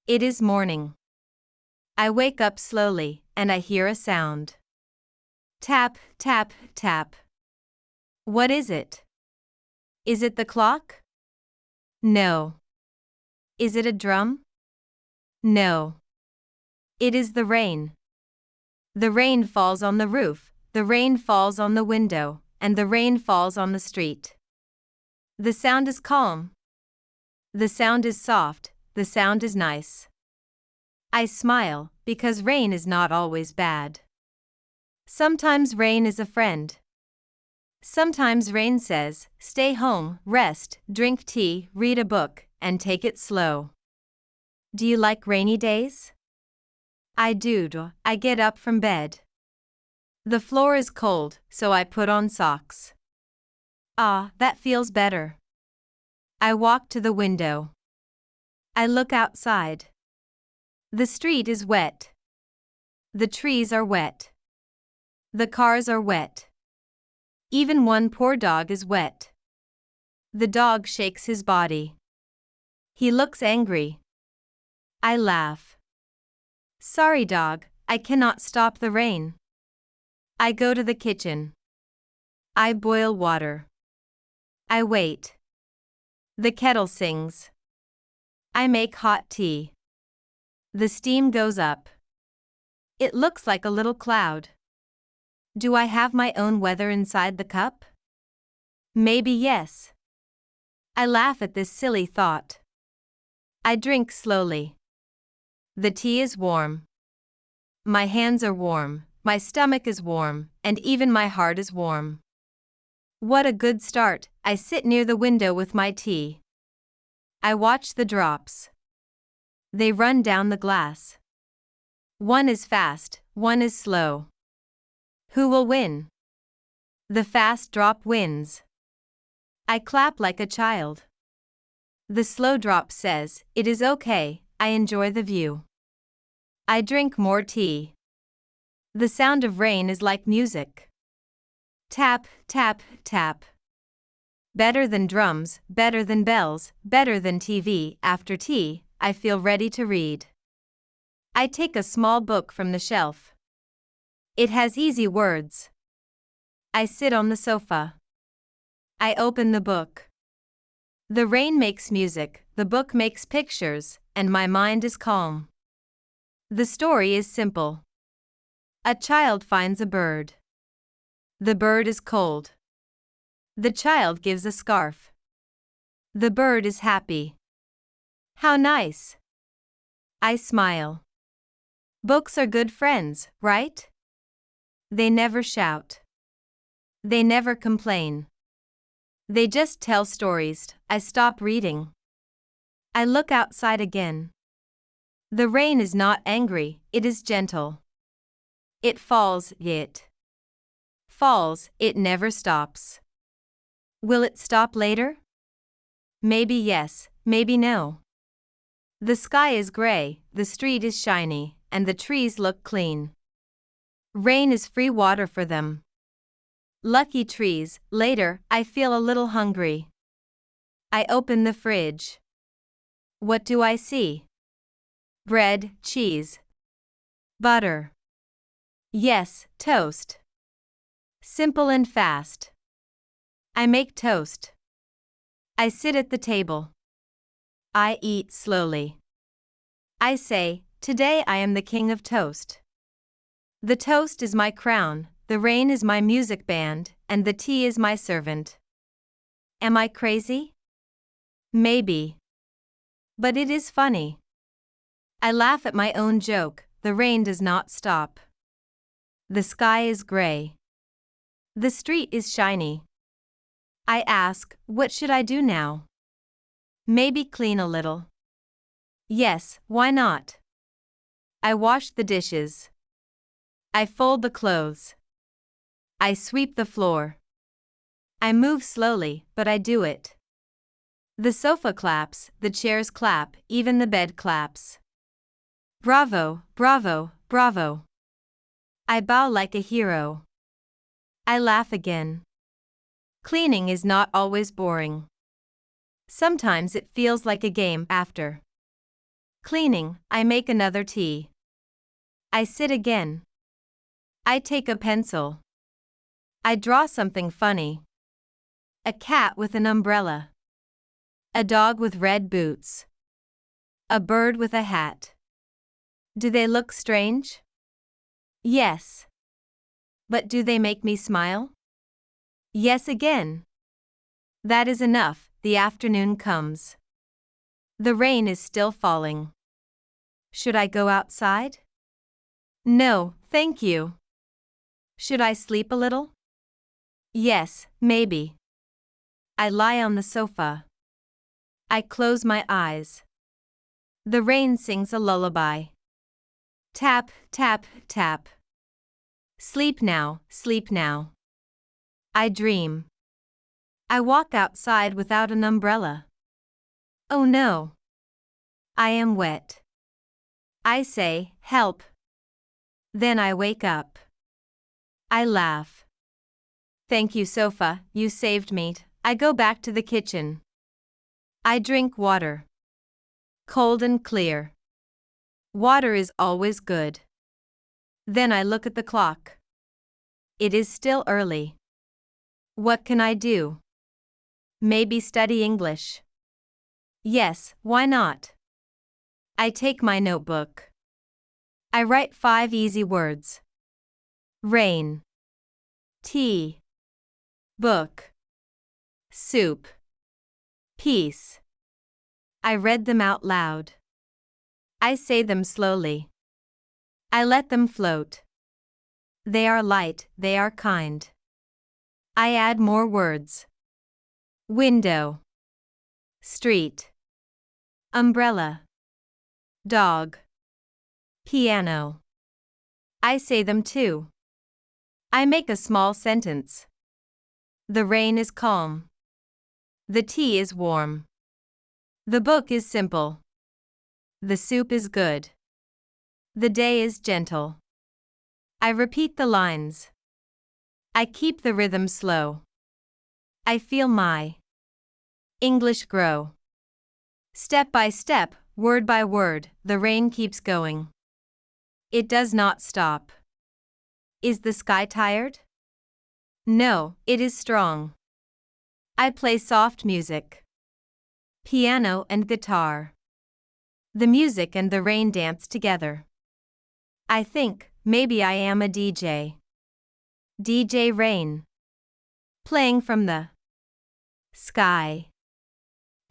It is morning. I wake up slowly, and I hear a sound. Tap, tap, tap. What is it? Is it the clock? No. Is it a drum? No. It is the rain. The rain falls on the roof, the rain falls on the window, and the rain falls on the street. The sound is calm. The sound is soft, the sound is nice. I smile, because rain is not always bad. Sometimes rain is a friend. Sometimes rain says, stay home, rest, drink tea, read a book, and take it slow. Do you like rainy days? I do. I get up from bed. The floor is cold, so I put on socks. Ah, that feels better. I walk to the window. I look outside. The street is wet. The trees are wet. The cars are wet. Even one poor dog is wet. The dog shakes his body. He looks angry. I laugh. Sorry, dog, I cannot stop the rain. I go to the kitchen. I boil water. I wait. The kettle sings. I make hot tea. The steam goes up. It looks like a little cloud. Do I have my own weather inside the cup? Maybe yes. I laugh at this silly thought. I drink slowly. The tea is warm. My hands are warm, my stomach is warm, and even my heart is warm. What a good start. I sit near the window with my tea. I watch the drops. They run down the glass. One is fast, one is slow. Who will win? The fast drop wins. I clap like a child. The slow drop says, it is okay, I enjoy the view. I drink more tea. The sound of rain is like music. Tap, tap, tap. Better than drums, better than bells, better than TV. After tea, I feel ready to read. I take a small book from the shelf. It has easy words. I sit on the sofa. I open the book. The rain makes music, the book makes pictures, and my mind is calm. The story is simple. A child finds a bird. The bird is cold. The child gives a scarf. The bird is happy. How nice. I smile. Books are good friends, right? They never shout. They never complain. They just tell stories. I stop reading. I look outside again. The rain is not angry, it is gentle. It falls, it falls, it never stops. Will it stop later? Maybe yes, maybe no. The sky is gray, the street is shiny, and the trees look clean. Rain is free water for them. Lucky trees. Later, I feel a little hungry. I open the fridge. What do I see? Bread, cheese, butter. Yes, toast. Simple and fast. I make toast. I sit at the table. I eat slowly. I say, today I am the king of toast. The toast is my crown, the rain is my music band, and the tea is my servant. Am I crazy? Maybe. But it is funny. I laugh at my own joke. The rain does not stop. The sky is gray. The street is shiny. I ask, what should I do now? Maybe clean a little. Yes, why not? I wash the dishes. I fold the clothes. I sweep the floor. I move slowly, but I do it. The sofa claps, the chairs clap, even the bed claps. Bravo, bravo, bravo. I bow like a hero. I laugh again. Cleaning is not always boring. Sometimes it feels like a game after. Cleaning, I make another tea. I sit again. I take a pencil. I draw something funny. A cat with an umbrella. A dog with red boots. A bird with a hat. Do they look strange? Yes. But do they make me smile? Yes again. That is enough, the afternoon comes. The rain is still falling. Should I go outside? No, thank you. Should I sleep a little? Yes, maybe. I lie on the sofa. I close my eyes. The rain sings a lullaby. Tap, tap, tap. Sleep now, sleep now. I dream. I walk outside without an umbrella. Oh no. I am wet. I say, help. Then I wake up. I laugh. Thank you, sofa, you saved me. I go back to the kitchen. I drink water. Cold and clear. Water is always good. Then I look at the clock. It is still early. What can I do? Maybe study English. Yes, why not? I take my notebook. I write 5 easy words. Rain. Tea. Book. Soup. Peace. I read them out loud. I say them slowly. I let them float. They are light, they are kind. I add more words. Window. Street. Umbrella. Dog. Piano. I say them too. I make a small sentence. The rain is calm. The tea is warm. The book is simple. The soup is good. The day is gentle. I repeat the lines. I keep the rhythm slow. I feel my English grow. Step by step, word by word, the rain keeps going. It does not stop. Is the sky tired? No, it is strong. I play soft music. Piano and guitar. The music and the rain dance together. I think, maybe I am a DJ. DJ Rain. Playing from the sky.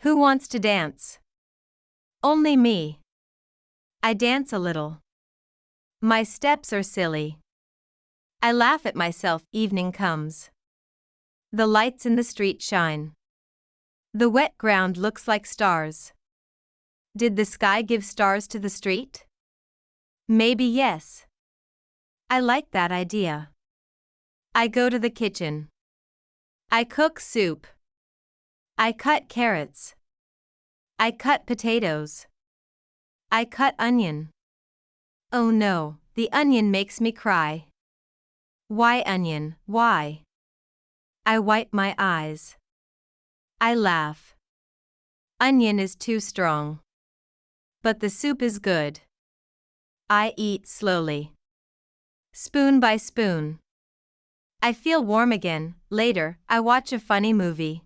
Who wants to dance? Only me. I dance a little. My steps are silly. I laugh at myself. Evening comes. The lights in the street shine. The wet ground looks like stars. Did the sky give stars to the street? Maybe yes. I like that idea. I go to the kitchen. I cook soup. I cut carrots. I cut potatoes. I cut onion. Oh no, the onion makes me cry. Why onion, why? I wipe my eyes. I laugh. Onion is too strong. But the soup is good. I eat slowly. Spoon by spoon. I feel warm again. Later, I watch a funny movie.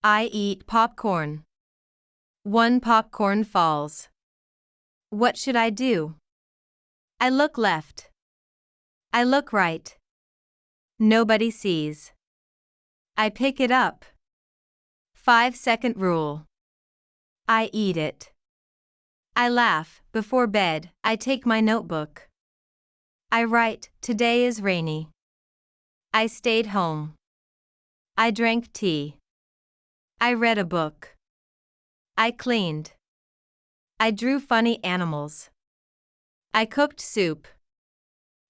I eat popcorn. 1 popcorn falls. What should I do? I look left. I look right. Nobody sees. I pick it up. 5-second rule. I eat it. I laugh. Before bed, I take my notebook. I write, today is rainy. I stayed home. I drank tea. I read a book. I cleaned. I drew funny animals. I cooked soup.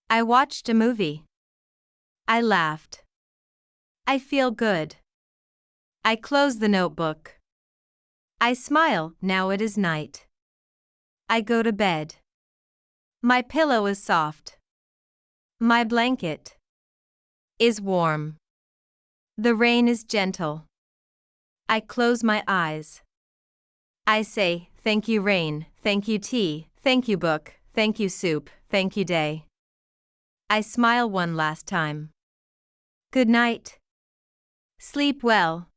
I watched a movie. I laughed. I feel good. I close the notebook. I smile. Now it is night. I go to bed. My pillow is soft. My blanket is warm. The rain is gentle. I close my eyes. I say, thank you rain, thank you tea, thank you book, thank you soup, thank you day. I smile one last time. Good night. Sleep well.